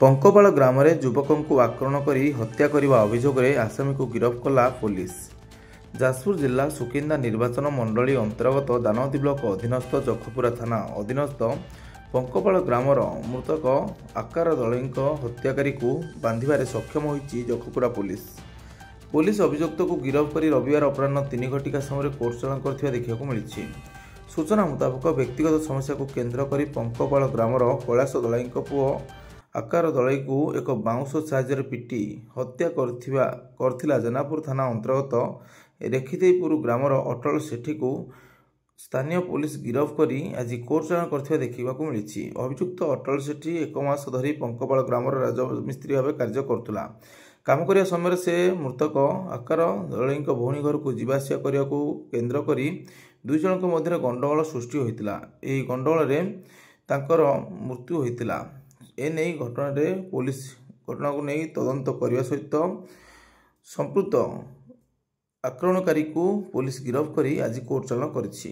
ପଙ୍କପାଳ ଗ୍ରାମରେ ଯୁବକଙ୍କୁ ଆକ୍ରମଣ କରି ହତ୍ୟା କରିବା ଅଭିଯୋଗରେ ଆସାମୀକୁ ଗିରଫ କଲା ପୋଲିସ। ଯାଜପୁର ଜିଲ୍ଲା ସୁକିନ୍ଦା ନିର୍ବାଚନ ମଣ୍ଡଳୀ ଅନ୍ତର୍ଗତ ଦାନଗଦି ବ୍ଲକ ଅଧୀନସ୍ଥ ଜଖପୁରା ଥାନା ଅଧୀନସ୍ଥ ପଙ୍କପାଳ ଗ୍ରାମର ମୃତକ ଆକାର ଦଳେଇଙ୍କ ହତ୍ୟାକାରୀକୁ ବାନ୍ଧିବାରେ ସକ୍ଷମ ହୋଇଛି ଜଖପୁରା ପୋଲିସ। ପୋଲିସ ଅଭିଯୁକ୍ତକୁ ଗିରଫ କରି ରବିବାର ଅପରାହ୍ନ 3 ଘଟିକା ସମୟରେ କୋର୍ଟ ଚାଲାଣ କରିଥିବା ଦେଖିବାକୁ ମିଳିଛି। ସୂଚନା ମୁତାବକ ବ୍ୟକ୍ତିଗତ ସମସ୍ୟାକୁ କେନ୍ଦ୍ର କରି ପଙ୍କପାଳ ଗ୍ରାମର କୈଳାସ ଦଳାଇଙ୍କ ପୁଅ ଆକାର ଦଳେଇକୁ ଏକ ବାଉଁଶ ସାହାଯ୍ୟରେ ପିଟି ହତ୍ୟା କରିଥିଲା ଜେନାପୁର ଥାନା ଅନ୍ତର୍ଗତ ରେଖିଦେଇପୁର ଗ୍ରାମର ଅଟଳ ସେଠୀକୁ ସ୍ଥାନୀୟ ପୋଲିସ ଗିରଫ କରି ଆଜି କୋର୍ଟ ଚାଲାଣ କରିଥିବା ଦେଖିବାକୁ ମିଳିଛି। ଅଭିଯୁକ୍ତ ଅଟଳ ସେଠୀ 1 ମାସ ଧରି ପଙ୍କପାଳ ଗ୍ରାମର ରାଜମିସ୍ତ୍ରୀ ଭାବେ କାର୍ଯ୍ୟ କରୁଥିଲା। କାମ କରିବା ସମୟରେ ସେ ମୃତକ ଆକାର ଦଳେଇଙ୍କ ଭଉଣୀ ଘରକୁ ଯିବା ଆସିବା କରିବାକୁ କେନ୍ଦ୍ର କରି 2 ଜଣଙ୍କ ମଧ୍ୟରେ ଗଣ୍ଡଗୋଳ ସୃଷ୍ଟି ହୋଇଥିଲା। ଏହି ଗଣ୍ଡଗୋଳରେ ତାଙ୍କର ମୃତ୍ୟୁ ହୋଇଥିଲା। ଏନେଇ ପୋଲିସ ଘଟଣାକୁ ନେଇ ତଦନ୍ତ କରିବା ସହିତ ସମ୍ପୃକ୍ତ ଆକ୍ରମଣକାରୀକୁ ପୋଲିସ ଗିରଫ କରି ଆଜି କୋର୍ଟ ଚାଲାଣ କରିଛି।